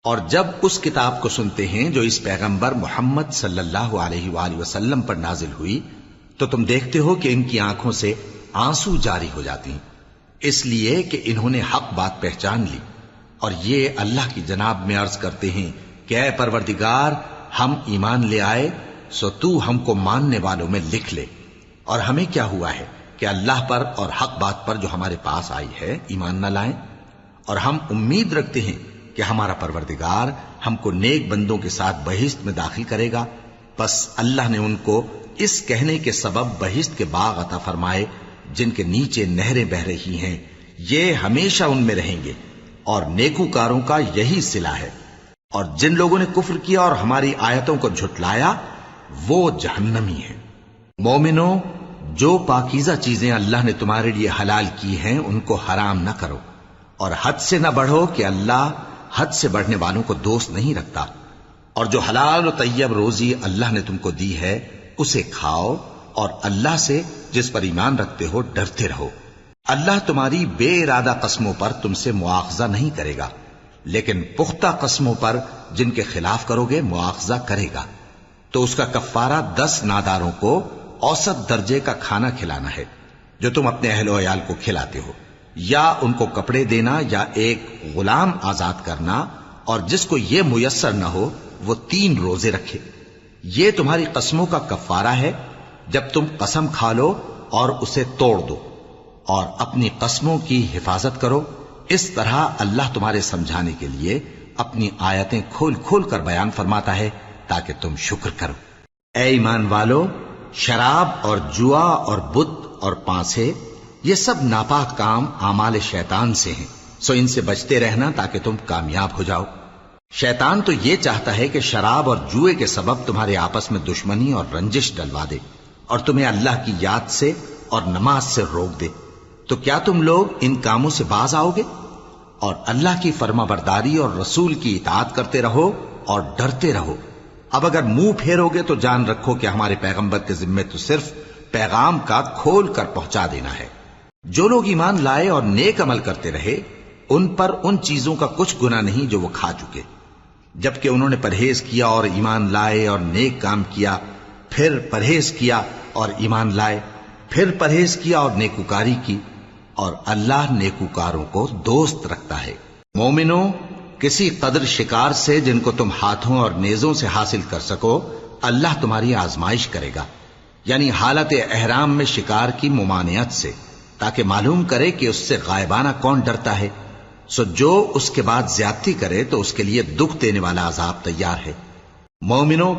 اور جب اس کتاب کو سنتے ہیں جو اس پیغمبر محمد صلی اللہ علیہ وآلہ وسلم پر نازل ہوئی تو تم دیکھتے ہو کہ ان کی آنکھوں سے آنسو جاری ہو جاتی ہیں، اس لیے کہ انہوں نے حق بات پہچان لی، اور یہ اللہ کی جناب میں عرض کرتے ہیں کہ اے پروردگار، ہم ایمان لے آئے سو تو ہم کو ماننے والوں میں لکھ لے، اور ہمیں کیا ہوا ہے کہ اللہ پر اور حق بات پر جو ہمارے پاس آئی ہے ایمان نہ لائیں، اور ہم امید رکھتے ہیں کہ ہمارا پروردگار ہم کو نیک بندوں کے ساتھ بہشت میں داخل کرے گا۔ پس اللہ نے ان کو اس کہنے کے سبب بہشت کے باغ عطا فرمائے جن کے نیچے نہریں بہ رہی ہیں، یہ ہمیشہ ان میں رہیں گے، اور نیکوکاروں کا یہی صلہ ہے۔ اور جن لوگوں نے کفر کیا اور ہماری آیتوں کو جھٹلایا وہ جہنمی ہیں۔ مومنو، جو پاکیزہ چیزیں اللہ نے تمہارے لیے حلال کی ہیں ان کو حرام نہ کرو، اور حد سے نہ بڑھو کہ اللہ حد سے بڑھنے والوں کو دوست نہیں رکھتا، اور جو حلال و طیب روزی اللہ نے تم کو دی ہے اسے کھاؤ، اور اللہ سے جس پر ایمان رکھتے ہو ڈرتے رہو۔ اللہ تمہاری بے ارادہ قسموں پر تم سے مواخذہ نہیں کرے گا، لیکن پختہ قسموں پر جن کے خلاف کرو گے مواخذہ کرے گا، تو اس کا کفارہ 10 ناداروں کو اوسط درجے کا کھانا کھلانا ہے جو تم اپنے اہل و عیال کو کھلاتے ہو، یا ان کو کپڑے دینا یا ایک غلام آزاد کرنا، اور جس کو یہ میسر نہ ہو وہ 3 روزے رکھے۔ یہ تمہاری قسموں کا کفارہ ہے جب تم قسم کھا لو اور اسے توڑ دو، اور اپنی قسموں کی حفاظت کرو۔ اس طرح اللہ تمہارے سمجھانے کے لیے اپنی آیتیں کھول کھول کر بیان فرماتا ہے تاکہ تم شکر کرو۔ اے ایمان والو، شراب اور جوا اور بت اور پانسے یہ سب ناپاک کام اعمال شیطان سے ہیں، سو ان سے بچتے رہنا تاکہ تم کامیاب ہو جاؤ۔ شیطان تو یہ چاہتا ہے کہ شراب اور جوئے کے سبب تمہارے آپس میں دشمنی اور رنجش ڈلوا دے، اور تمہیں اللہ کی یاد سے اور نماز سے روک دے۔ تو کیا تم لوگ ان کاموں سے باز آؤ گے؟ اور اللہ کی فرما برداری اور رسول کی اطاعت کرتے رہو اور ڈرتے رہو۔ اب اگر منہ پھیرو گے تو جان رکھو کہ ہمارے پیغمبر کے ذمے تو صرف پیغام کا کھول کر پہنچا دینا ہے۔ جو لوگ ایمان لائے اور نیک عمل کرتے رہے ان پر ان چیزوں کا کچھ گناہ نہیں جو وہ کھا چکے، جبکہ انہوں نے پرہیز کیا اور ایمان لائے اور نیک کام کیا، پھر پرہیز کیا اور ایمان لائے، پھر پرہیز کیا اور نیکوکاری کی، اور اللہ نیکوکاروں کو دوست رکھتا ہے۔ مومنو، کسی قدر شکار سے جن کو تم ہاتھوں اور نیزوں سے حاصل کر سکو اللہ تمہاری آزمائش کرے گا، یعنی حالت احرام میں شکار کی ممانعت سے، تاکہ معلوم کرے کہ اس سے غائبانہ کون ڈرتا ہے، سو جو اس کے بعد زیادتی کرے تو اس کے لیے دکھ دینے والا عذاب تیار ہے۔ مومنو،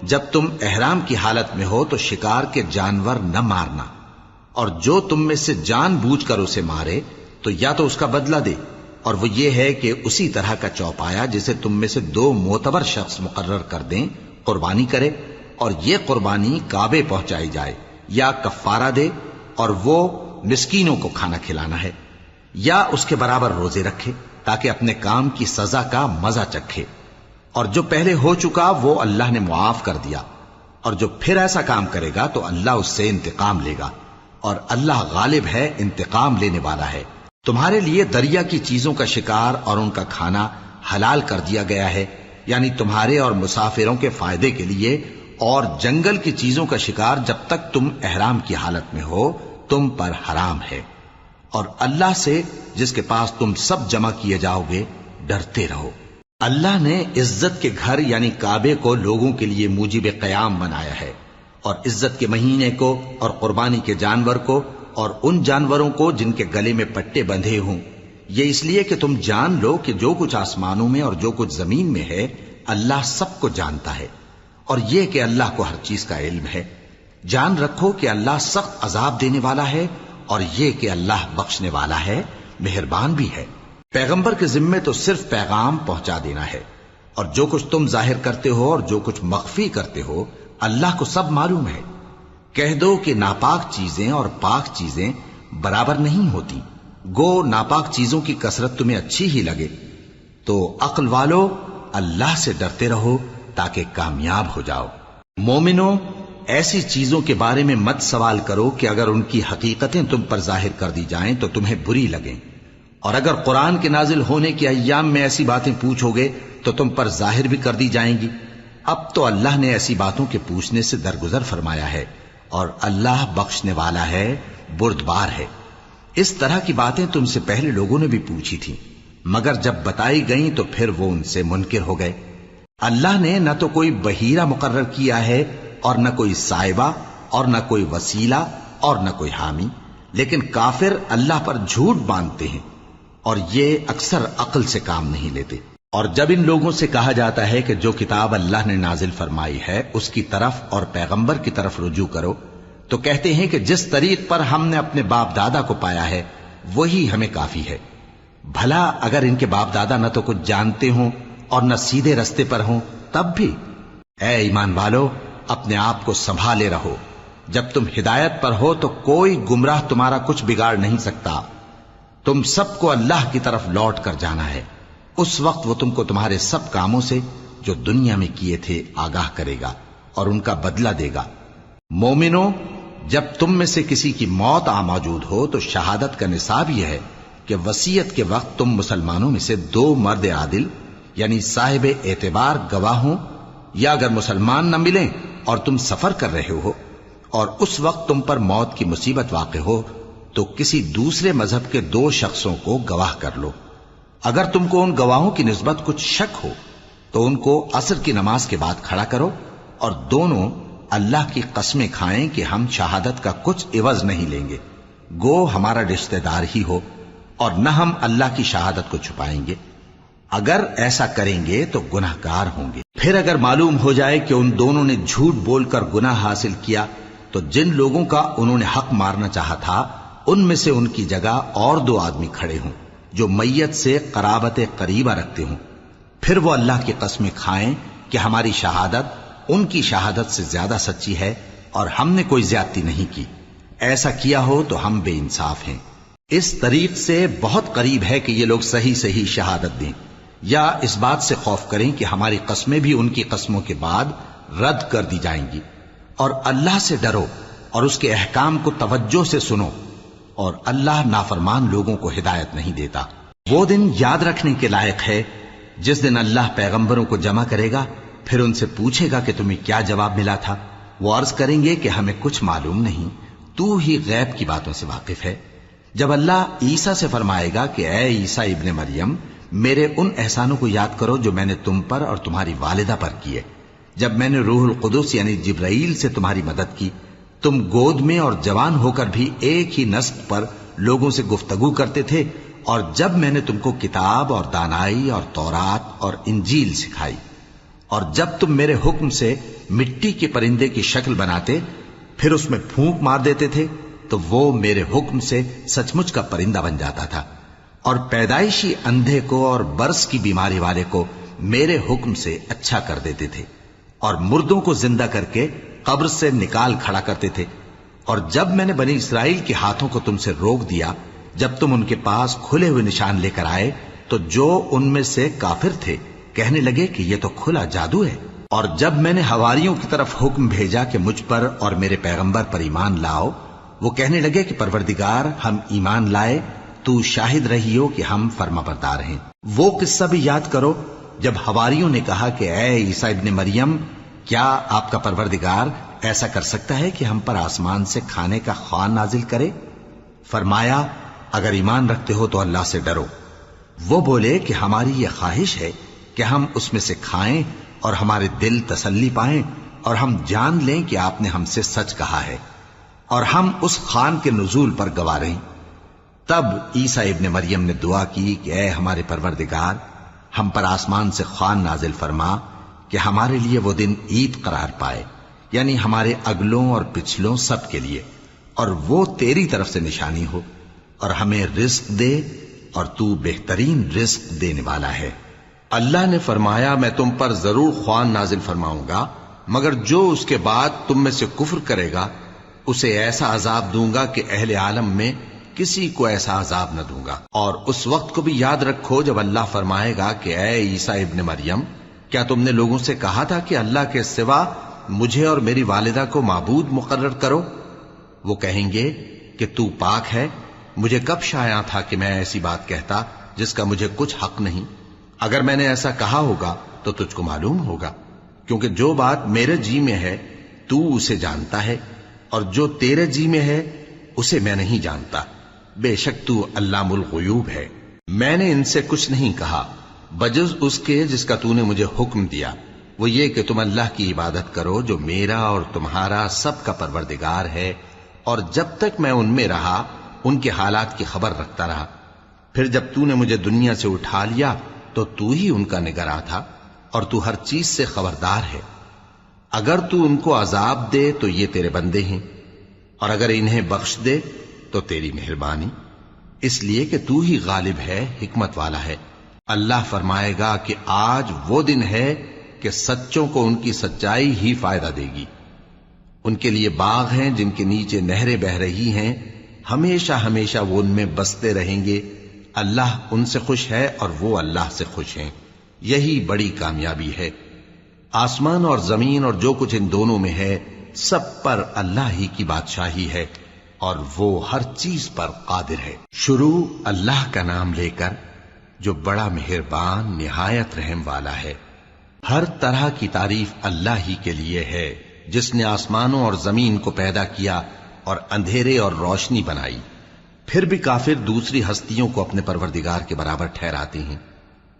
جب تم احرام کی حالت میں ہو تو شکار کے جانور نہ مارنا، اور جو تم میں سے جان بوجھ کر اسے مارے تو یا تو اس کا بدلہ دے، اور وہ یہ ہے کہ اسی طرح کا چوپایا جسے تم میں سے 2 معتبر شخص مقرر کر دیں قربانی کرے، اور یہ قربانی کعبے پہنچائی جائے، یا کفارہ دے اور وہ مسکینوں کو کھانا کھلانا ہے، یا اس کے برابر روزے رکھے تاکہ اپنے کام کی سزا کا مزہ چکھے، اور جو پہلے ہو چکا وہ اللہ نے معاف کر دیا، اور جو پھر ایسا کام کرے گا تو اللہ اس سے انتقام لے گا، اور اللہ غالب ہے، انتقام لینے والا ہے۔ تمہارے لیے دریا کی چیزوں کا شکار اور ان کا کھانا حلال کر دیا گیا ہے، یعنی تمہارے اور مسافروں کے فائدے کے لیے، اور جنگل کی چیزوں کا شکار جب تک تم احرام کی حالت میں ہو تم پر حرام ہے، اور اللہ سے جس کے پاس تم سب جمع کیے جاؤ گے ڈرتے رہو۔ اللہ نے عزت کے گھر یعنی کعبے کو لوگوں کے لیے موجب قیام بنایا ہے، اور عزت کے مہینے کو اور قربانی کے جانور کو اور ان جانوروں کو جن کے گلے میں پٹے بندھے ہوں، یہ اس لیے کہ تم جان لو کہ جو کچھ آسمانوں میں اور جو کچھ زمین میں ہے اللہ سب کو جانتا ہے، اور یہ کہ اللہ کو ہر چیز کا علم ہے۔ جان رکھو کہ اللہ سخت عذاب دینے والا ہے، اور یہ کہ اللہ بخشنے والا ہے، مہربان بھی ہے۔ پیغمبر کے ذمے تو صرف پیغام پہنچا دینا ہے، اور جو کچھ تم ظاہر کرتے ہو اور جو کچھ مخفی کرتے ہو اللہ کو سب معلوم ہے۔ کہہ دو کہ ناپاک چیزیں اور پاک چیزیں برابر نہیں ہوتی، گو ناپاک چیزوں کی کثرت تمہیں اچھی ہی لگے، تو عقل والو اللہ سے ڈرتے رہو تاکہ کامیاب ہو جاؤ۔ مومنو، ایسی چیزوں کے بارے میں مت سوال کرو کہ اگر ان کی حقیقتیں تم پر ظاہر کر دی جائیں تو تمہیں بری لگیں، اور اگر قرآن کے نازل ہونے کے ایام میں ایسی باتیں پوچھو گے تو تم پر ظاہر بھی کر دی جائیں گی۔ اب تو اللہ نے ایسی باتوں کے پوچھنے سے درگزر فرمایا ہے، اور اللہ بخشنے والا ہے، بردبار ہے۔ اس طرح کی باتیں تم سے پہلے لوگوں نے بھی پوچھی تھیں، مگر جب بتائی گئیں تو پھر وہ ان سے منکر ہو گئے۔ اللہ نے نہ تو کوئی بحیرہ مقرر کیا ہے، اور نہ کوئی سائبہ، اور نہ کوئی وسیلہ، اور نہ کوئی حامی، لیکن کافر اللہ پر جھوٹ باندھتے ہیں، اور یہ اکثر عقل سے کام نہیں لیتے۔ اور جب ان لوگوں سے کہا جاتا ہے کہ جو کتاب اللہ نے نازل فرمائی ہے اس کی طرف اور پیغمبر کی طرف رجوع کرو، تو کہتے ہیں کہ جس طریق پر ہم نے اپنے باپ دادا کو پایا ہے وہی ہمیں کافی ہے۔ بھلا اگر ان کے باپ دادا نہ تو کچھ جانتے ہوں اور نہ سیدھے رستے پر ہوں تب بھی؟ اے ایمان والو، اپنے آپ کو سنبھالے رہو، جب تم ہدایت پر ہو تو کوئی گمراہ تمہارا کچھ بگاڑ نہیں سکتا۔ تم سب کو اللہ کی طرف لوٹ کر جانا ہے، اس وقت وہ تم کو تمہارے سب کاموں سے جو دنیا میں کیے تھے آگاہ کرے گا اور ان کا بدلہ دے گا۔ مومنو، جب تم میں سے کسی کی موت آ موجود ہو تو شہادت کا نصاب یہ ہے کہ وصیت کے وقت تم مسلمانوں میں سے 2 مرد عادل یعنی صاحب اعتبار گواہ ہوں، یا اگر مسلمان نہ ملیں اور تم سفر کر رہے ہو اور اس وقت تم پر موت کی مصیبت واقع ہو تو کسی دوسرے مذہب کے 2 شخصوں کو گواہ کر لو۔ اگر تم کو ان گواہوں کی نسبت کچھ شک ہو تو ان کو عصر کی نماز کے بعد کھڑا کرو، اور دونوں اللہ کی قسمیں کھائیں کہ ہم شہادت کا کچھ عوض نہیں لیں گے، گو ہمارا رشتہ دار ہی ہو، اور نہ ہم اللہ کی شہادت کو چھپائیں گے۔ اگر ایسا کریں گے تو گناہ گار ہوں گے۔ پھر اگر معلوم ہو جائے کہ ان دونوں نے جھوٹ بول کر گناہ حاصل کیا تو جن لوگوں کا انہوں نے حق مارنا چاہا تھا ان میں سے ان کی جگہ اور 2 آدمی کھڑے ہوں جو میت سے قرابت قریبہ رکھتے ہوں، پھر وہ اللہ کی قسمیں کھائیں کہ ہماری شہادت ان کی شہادت سے زیادہ سچی ہے اور ہم نے کوئی زیادتی نہیں کی۔ ایسا کیا ہو تو ہم بے انصاف ہیں۔ اس طریق سے بہت قریب ہے کہ یہ لوگ صحیح شہادت دیں، یا اس بات سے خوف کریں کہ ہماری قسمیں بھی ان کی قسموں کے بعد رد کر دی جائیں گی۔ اور اللہ سے ڈرو اور اس کے احکام کو توجہ سے سنو، اور اللہ نافرمان لوگوں کو ہدایت نہیں دیتا۔ وہ دن یاد رکھنے کے لائق ہے جس دن اللہ پیغمبروں کو جمع کرے گا، پھر ان سے پوچھے گا کہ تمہیں کیا جواب ملا تھا۔ وہ عرض کریں گے کہ ہمیں کچھ معلوم نہیں، تو ہی غیب کی باتوں سے واقف ہے۔ جب اللہ عیسیٰ سے فرمائے گا کہ اے عیسیٰ ابن مریم، میرے ان احسانوں کو یاد کرو جو میں نے تم پر اور تمہاری والدہ پر کیے، جب میں نے روح القدس یعنی جبرائیل سے تمہاری مدد کی، تم گود میں اور جوان ہو کر بھی ایک ہی نسق پر لوگوں سے گفتگو کرتے تھے، اور جب میں نے تم کو کتاب اور دانائی اور تورات اور انجیل سکھائی، اور جب تم میرے حکم سے مٹی کے پرندے کی شکل بناتے پھر اس میں پھونک مار دیتے تھے تو وہ میرے حکم سے سچ مچ کا پرندہ بن جاتا تھا، اور پیدائشی اندھے کو اور برس کی بیماری والے کو میرے حکم سے اچھا کر دیتے تھے، اور مردوں کو زندہ کر کے قبر سے نکال کھڑا کرتے تھے۔ اور جب میں نے بنی اسرائیل کے ہاتھوں کو تم سے روک دیا جب تم ان کے پاس کھلے ہوئے نشان لے کر آئے، تو جو ان میں سے کافر تھے کہنے لگے کہ یہ تو کھلا جادو ہے۔ اور جب میں نے حواریوں کی طرف حکم بھیجا کہ مجھ پر اور میرے پیغمبر پر ایمان لاؤ، وہ کہنے لگے کہ پروردگار، ہم ایمان لائے، تو شاہد رہی ہو کہ ہم فرما بردار ہیں۔ وہ قصہ بھی یاد کرو جب حواریوں نے کہا کہ اے عیسیٰ ابن مریم، کیا آپ کا پروردگار ایسا کر سکتا ہے کہ ہم پر آسمان سے کھانے کا خوان نازل کرے؟ فرمایا، اگر ایمان رکھتے ہو تو اللہ سے ڈرو۔ وہ بولے کہ ہماری یہ خواہش ہے کہ ہم اس میں سے کھائیں اور ہمارے دل تسلی پائیں، اور ہم جان لیں کہ آپ نے ہم سے سچ کہا ہے، اور ہم اس خوان کے نزول پر گواہ رہیں۔ تب عیسیٰ ابن مریم نے دعا کی کہ اے ہمارے پروردگار، ہم پر آسمان سے خوان نازل فرما کہ ہمارے لیے وہ دن عید قرار پائے، یعنی ہمارے اگلوں اور پچھلوں سب کے لیے، اور وہ تیری طرف سے نشانی ہو، اور ہمیں رزق دے، اور تو بہترین رزق دینے والا ہے۔ اللہ نے فرمایا، میں تم پر ضرور خوان نازل فرماؤں گا، مگر جو اس کے بعد تم میں سے کفر کرے گا اسے ایسا عذاب دوں گا کہ اہل عالم میں کسی کو ایسا عذاب نہ دوں گا۔ اور اس وقت کو بھی یاد رکھو جب اللہ فرمائے گا کہ اے عیسیٰ ابن مریم، کیا تم نے لوگوں سے کہا تھا کہ اللہ کے سوا مجھے اور میری والدہ کو معبود مقرر کرو؟ وہ کہیں گے کہ تو پاک ہے، مجھے کب شایع تھا کہ میں ایسی بات کہتا جس کا مجھے کچھ حق نہیں۔ اگر میں نے ایسا کہا ہوگا تو تجھ کو معلوم ہوگا، کیونکہ جو بات میرے جی میں ہے تو اسے جانتا ہے، اور جو تیرے جی میں ہے اسے میں نہیں جانتا۔ بے شک تو علام الغیوب ہے۔ میں نے ان سے کچھ نہیں کہا بجز اس کے جس کا تو نے مجھے حکم دیا، وہ یہ کہ تم اللہ کی عبادت کرو جو میرا اور تمہارا سب کا پروردگار ہے، اور جب تک میں ان میں رہا ان کے حالات کی خبر رکھتا رہا۔ پھر جب تو نے مجھے دنیا سے اٹھا لیا تو تو ہی ان کا نگراں تھا، اور تو ہر چیز سے خبردار ہے۔ اگر تو ان کو عذاب دے تو یہ تیرے بندے ہیں، اور اگر انہیں بخش دے تو تیری مہربانی، اس لیے کہ تو ہی غالب ہے، حکمت والا ہے۔ اللہ فرمائے گا کہ آج وہ دن ہے کہ سچوں کو ان کی سچائی ہی فائدہ دے گی۔ ان کے لیے باغ ہیں جن کے نیچے نہریں بہ رہی ہیں، ہمیشہ ہمیشہ وہ ان میں بستے رہیں گے۔ اللہ ان سے خوش ہے اور وہ اللہ سے خوش ہیں، یہی بڑی کامیابی ہے۔ آسمان اور زمین اور جو کچھ ان دونوں میں ہے سب پر اللہ ہی کی بادشاہی ہے، اور وہ ہر چیز پر قادر ہے۔ شروع اللہ کا نام لے کر جو بڑا مہربان نہایت رحم والا ہے۔ ہر طرح کی تعریف اللہ ہی کے لیے ہے، جس نے آسمانوں اور زمین کو پیدا کیا اور اندھیرے اور روشنی بنائی۔ پھر بھی کافر دوسری ہستیوں کو اپنے پروردگار کے برابر ٹھہراتے ہیں۔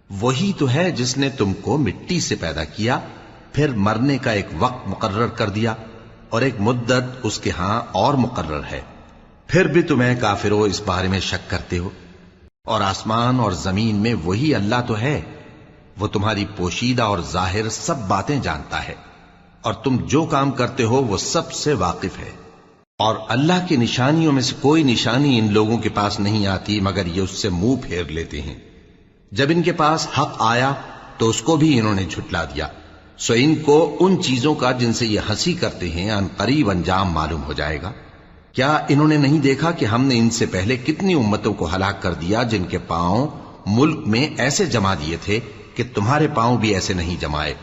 وہی تو ہے جس نے تم کو مٹی سے پیدا کیا، پھر مرنے کا ایک وقت مقرر کر دیا، اور ایک مدت اس کے ہاں اور مقرر ہے۔ پھر بھی تمہیں کافروں اس بارے میں شک کرتے ہو، اور آسمان اور زمین میں وہی اللہ تو ہے، وہ تمہاری پوشیدہ اور ظاہر سب باتیں جانتا ہے، اور تم جو کام کرتے ہو وہ سب سے واقف ہے۔ اور اللہ کی نشانیوں میں سے کوئی نشانی ان لوگوں کے پاس نہیں آتی مگر یہ اس سے منہ پھیر لیتے ہیں۔ جب ان کے پاس حق آیا تو اس کو بھی انہوں نے جھٹلا دیا، سو ان کو ان چیزوں کا جن سے یہ ہنسی کرتے ہیں ان قریب انجام معلوم ہو جائے گا۔ کیا انہوں نے نہیں دیکھا کہ ہم نے ان سے پہلے کتنی امتوں کو ہلاک کر دیا جن کے پاؤں ملک میں ایسے جما دیے تھے کہ تمہارے پاؤں بھی ایسے نہیں جمائے،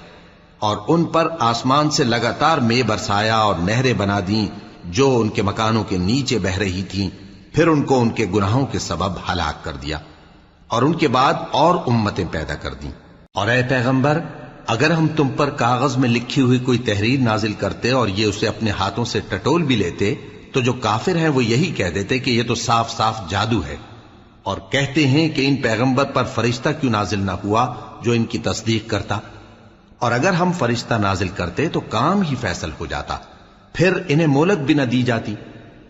اور ان پر آسمان سے لگاتار مے برسایا اور نہریں بنا دیں جو ان کے مکانوں کے نیچے بہ رہی تھیں، پھر ان کو ان کے گناہوں کے سبب ہلاک کر دیا، اور ان کے بعد اور امتیں پیدا کر دیں۔ اور اے پیغمبر، اگر ہم تم پر کاغذ میں لکھی ہوئی کوئی تحریر نازل کرتے اور یہ اسے اپنے ہاتھوں سے ٹٹول بھی لیتے تو جو کافر ہیں وہ یہی کہہ دیتے کہ یہ تو صاف صاف جادو ہے، اور کہتے ہیں کہ ان پیغمبر پر فرشتہ کیوں نازل نہ ہوا جو ان کی تصدیق کرتا، اور اگر ہم فرشتہ نازل کرتے تو کام ہی فیصل ہو جاتا، پھر انہیں مہلت بھی نہ دی جاتی۔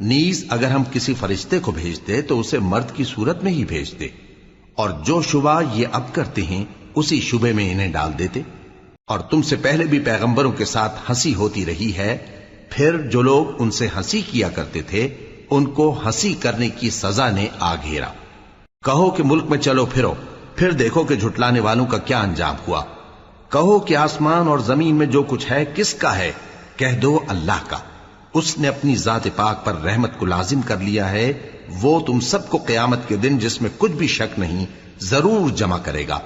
نیز اگر ہم کسی فرشتے کو بھیجتے تو اسے مرد کی صورت میں ہی بھیجتے، اور جو شبہ یہ اب کرتے ہیں اسی شبے میں انہیں ڈال دیتے۔ اور تم سے پہلے بھی پیغمبروں کے ساتھ ہنسی ہوتی رہی ہے، پھر جو لوگ ان سے ہنسی کیا کرتے تھے ان کو ہنسی کرنے کی سزا نے آ گھیرا۔ کہو کہ ملک میں چلو پھرو، پھر دیکھو کہ جھٹلانے والوں کا کیا انجام ہوا۔ کہو کہ آسمان اور زمین میں جو کچھ ہے کس کا ہے؟ کہہ دو اللہ کا۔ اس نے اپنی ذات پاک پر رحمت کو لازم کر لیا ہے، وہ تم سب کو قیامت کے دن جس میں کچھ بھی شک نہیں ضرور جمع کرے گا۔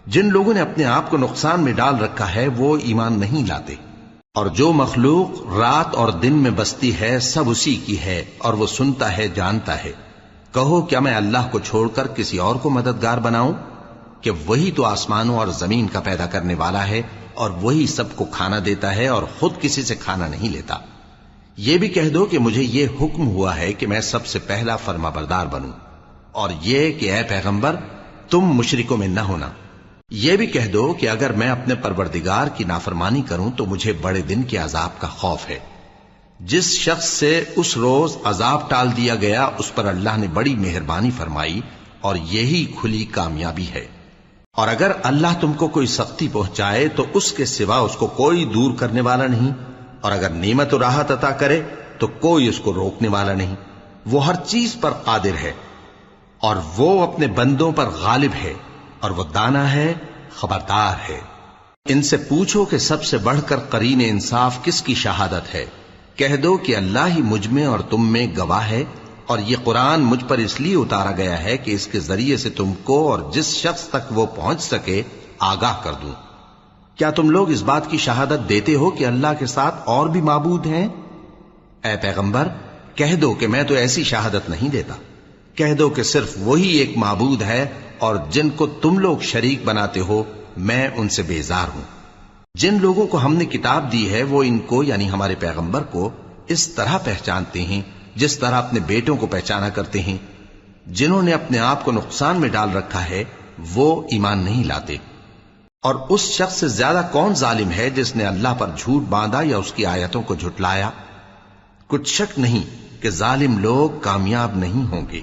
جن لوگوں نے اپنے آپ کو نقصان میں ڈال رکھا ہے وہ ایمان نہیں لاتے، اور جو مخلوق رات اور دن میں بستی ہے سب اسی کی ہے، اور وہ سنتا ہے جانتا ہے۔ کہو کیا میں اللہ کو چھوڑ کر کسی اور کو مددگار بناؤں؟ کہ وہی تو آسمانوں اور زمین کا پیدا کرنے والا ہے، اور وہی سب کو کھانا دیتا ہے اور خود کسی سے کھانا نہیں لیتا۔ یہ بھی کہہ دو کہ مجھے یہ حکم ہوا ہے کہ میں سب سے پہلا فرما بردار بنوں، اور یہ کہ اے پیغمبر تم مشرکوں میں نہ ہونا۔ یہ بھی کہہ دو کہ اگر میں اپنے پروردگار کی نافرمانی کروں تو مجھے بڑے دن کے عذاب کا خوف ہے۔ جس شخص سے اس روز عذاب ٹال دیا گیا اس پر اللہ نے بڑی مہربانی فرمائی، اور یہی کھلی کامیابی ہے۔ اور اگر اللہ تم کو کوئی سختی پہنچائے تو اس کے سوا اس کو کوئی دور کرنے والا نہیں، اور اگر نعمت و راحت عطا کرے تو کوئی اس کو روکنے والا نہیں۔ وہ ہر چیز پر قادر ہے، اور وہ اپنے بندوں پر غالب ہے، اور وہ دانا ہے، خبردار ہے۔ ان سے پوچھو کہ سب سے بڑھ کر قرین انصاف کس کی شہادت ہے؟ کہہ دو کہ اللہ ہی مجھ میں اور تم میں گواہ ہے، اور یہ قرآن مجھ پر اس لیے اتارا گیا ہے کہ اس کے ذریعے سے تم کو اور جس شخص تک وہ پہنچ سکے آگاہ کر دوں۔ کیا تم لوگ اس بات کی شہادت دیتے ہو کہ اللہ کے ساتھ اور بھی معبود ہیں؟ اے پیغمبر کہہ دو کہ میں تو ایسی شہادت نہیں دیتا۔ کہہ دو کہ صرف وہی ایک معبود ہے اور جن کو تم لوگ شریک بناتے ہو میں ان سے بیزار ہوں۔ جن لوگوں کو ہم نے کتاب دی ہے وہ ان کو یعنی ہمارے پیغمبر کو اس طرح پہچانتے ہیں جس طرح اپنے بیٹوں کو پہچانا کرتے ہیں۔ جنہوں نے اپنے آپ کو نقصان میں ڈال رکھا ہے وہ ایمان نہیں لاتے۔ اور اس شخص سے زیادہ کون ظالم ہے جس نے اللہ پر جھوٹ باندھا یا اس کی آیتوں کو جھٹلایا؟ کچھ شک نہیں کہ ظالم لوگ کامیاب نہیں ہوں گے۔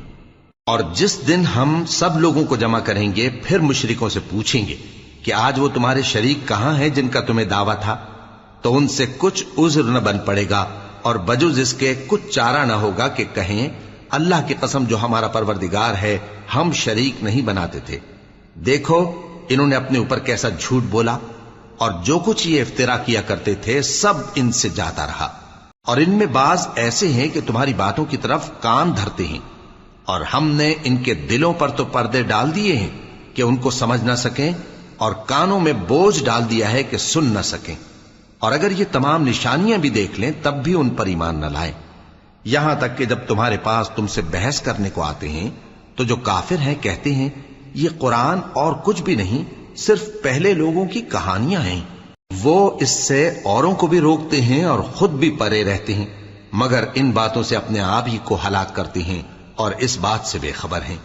اور جس دن ہم سب لوگوں کو جمع کریں گے پھر مشرکوں سے پوچھیں گے کہ آج وہ تمہارے شریک کہاں ہیں جن کا تمہیں دعویٰ تھا، تو ان سے کچھ عذر نہ بن پڑے گا اور بجز اس کے کچھ چارہ نہ ہوگا کہ کہیں اللہ کی قسم جو ہمارا پروردگار ہے ہم شریک نہیں بناتے تھے۔ دیکھو انہوں نے اپنے اوپر کیسا جھوٹ بولا، اور جو کچھ یہ افترا کیا کرتے تھے سب ان سے جاتا رہا۔ اور ان میں بعض ایسے ہیں کہ تمہاری باتوں کی طرف کان دھرتے ہیں، اور ہم نے ان کے دلوں پر تو پردے ڈال دیے ہیں کہ ان کو سمجھ نہ سکیں، اور کانوں میں بوجھ ڈال دیا ہے کہ سن نہ سکیں، اور اگر یہ تمام نشانیاں بھی دیکھ لیں تب بھی ان پر ایمان نہ لائیں۔ یہاں تک کہ جب تمہارے پاس تم سے بحث کرنے کو آتے ہیں تو جو کافر ہیں کہتے ہیں یہ قرآن اور کچھ بھی نہیں صرف پہلے لوگوں کی کہانیاں ہیں۔ وہ اس سے اوروں کو بھی روکتے ہیں اور خود بھی پرے رہتے ہیں، مگر ان باتوں سے اپنے آپ ہی کو ہلاک کرتے ہیں اور اس بات سے بے خبر ہیں۔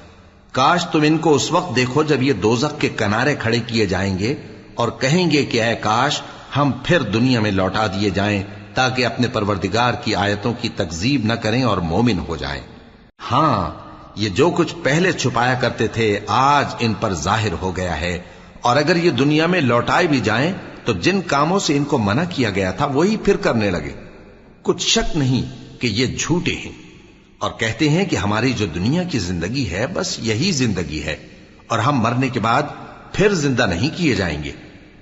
کاش تم ان کو اس وقت دیکھو جب یہ دوزخ کے کنارے کھڑے کیے جائیں گے اور کہیں گے کہ اے کاش ہم پھر دنیا میں لوٹا دیے جائیں تاکہ اپنے پروردگار کی آیتوں کی تکذیب نہ کریں اور مومن ہو جائیں۔ ہاں یہ جو کچھ پہلے چھپایا کرتے تھے آج ان پر ظاہر ہو گیا ہے، اور اگر یہ دنیا میں لوٹائے بھی جائیں تو جن کاموں سے ان کو منع کیا گیا تھا وہی پھر کرنے لگے۔ کچھ شک نہیں کہ یہ جھوٹے ہیں، اور کہتے ہیں کہ ہماری جو دنیا کی زندگی ہے بس یہی زندگی ہے اور ہم مرنے کے بعد پھر زندہ نہیں کیے جائیں گے۔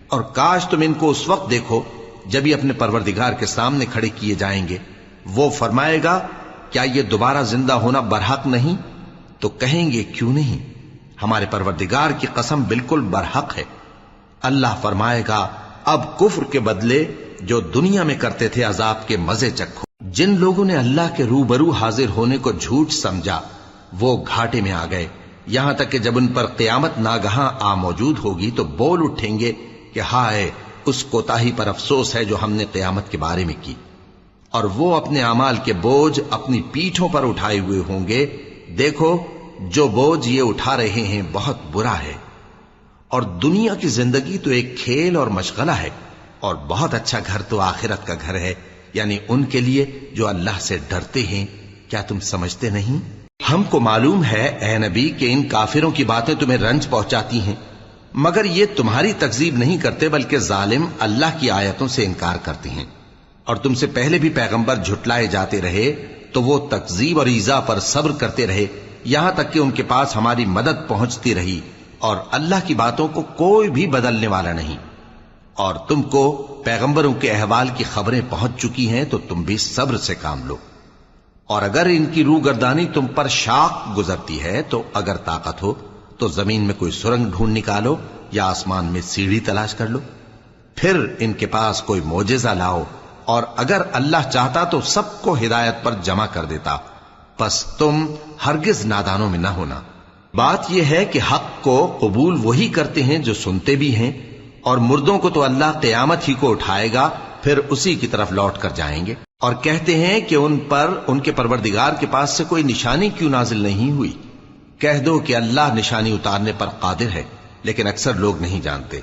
اور کاش تم ان کو اس وقت دیکھو جب یہ اپنے پروردگار کے سامنے کھڑے کیے جائیں گے، وہ فرمائے گا کیا یہ دوبارہ زندہ ہونا برحق نہیں؟ تو کہیں گے کیوں نہیں، ہمارے پروردگار کی قسم بالکل برحق ہے۔ اللہ فرمائے گا اب کفر کے بدلے جو دنیا میں کرتے تھے عذاب کے مزے چکھو۔ جن لوگوں نے اللہ کے روبرو حاضر ہونے کو جھوٹ سمجھا وہ گھاٹے میں آ گئے، یہاں تک کہ جب ان پر قیامت ناگہاں آ موجود ہوگی تو بول اٹھیں گے کہ ہائے اس کوتاہی پر افسوس ہے جو ہم نے قیامت کے بارے میں کی، اور وہ اپنے اعمال کے بوجھ اپنی پیٹھوں پر اٹھائے ہوئے ہوں گے۔ دیکھو جو بوجھ یہ اٹھا رہے ہیں بہت برا ہے، اور دنیا کی زندگی تو ایک کھیل اور مشغلہ ہے، اور بہت اچھا گھر تو آخرت کا گھر ہے، یعنی ان کے لیے جو اللہ سے ڈرتے ہیں۔ کیا تم سمجھتے نہیں؟ ہم کو معلوم ہے اے نبی کہ ان کافروں کی باتیں تمہیں رنج پہنچاتی ہیں، مگر یہ تمہاری تکذیب نہیں کرتے بلکہ ظالم اللہ کی آیتوں سے انکار کرتے ہیں۔ اور تم سے پہلے بھی پیغمبر جھٹلائے جاتے رہے تو وہ تکذیب اور ایذا پر صبر کرتے رہے یہاں تک کہ ان کے پاس ہماری مدد پہنچتی رہی، اور اللہ کی باتوں کو کوئی بھی بدلنے والا نہیں۔ اور تم کو پیغمبروں کے احوال کی خبریں پہنچ چکی ہیں تو تم بھی صبر سے کام لو۔ اور اگر ان کی روگردانی تم پر شاق گزرتی ہے تو اگر طاقت ہو تو زمین میں کوئی سرنگ ڈھونڈ نکالو یا آسمان میں سیڑھی تلاش کر لو، پھر ان کے پاس کوئی معجزہ لاؤ، اور اگر اللہ چاہتا تو سب کو ہدایت پر جمع کر دیتا، پس تم ہرگز نادانوں میں نہ ہونا۔ بات یہ ہے کہ حق کو قبول وہی کرتے ہیں جو سنتے بھی ہیں، اور مردوں کو تو اللہ قیامت ہی کو اٹھائے گا پھر اسی کی طرف لوٹ کر جائیں گے۔ اور کہتے ہیں کہ ان پر ان کے پروردگار کے پاس سے کوئی نشانی کیوں نازل نہیں ہوئی؟ کہہ دو کہ اللہ نشانی اتارنے پر قادر ہے، لیکن اکثر لوگ نہیں جانتے۔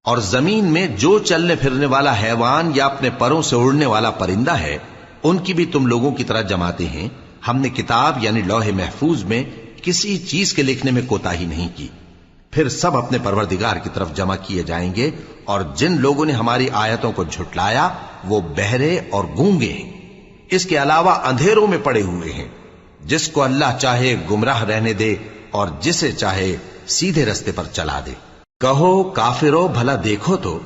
اور زمین میں جو چلنے پھرنے والا حیوان یا اپنے پروں سے اڑنے والا پرندہ ہے ان کی بھی تم لوگوں کی طرح جماتے ہیں۔ ہم نے کتاب یعنی لوح محفوظ میں کسی چیز کے لکھنے میں کوتاہی نہیں کی، پھر سب اپنے پروردگار کی طرف جمع کیے جائیں گے۔ اور جن لوگوں نے ہماری آیتوں کو جھٹلایا وہ بہرے اور گونگے ہیں، اس کے علاوہ اندھیروں میں پڑے ہوئے ہیں۔ جس کو اللہ چاہے گمراہ رہنے دے اور جسے چاہے سیدھے رستے پر چلا دے۔ کہو کافرو بھلا دیکھو تو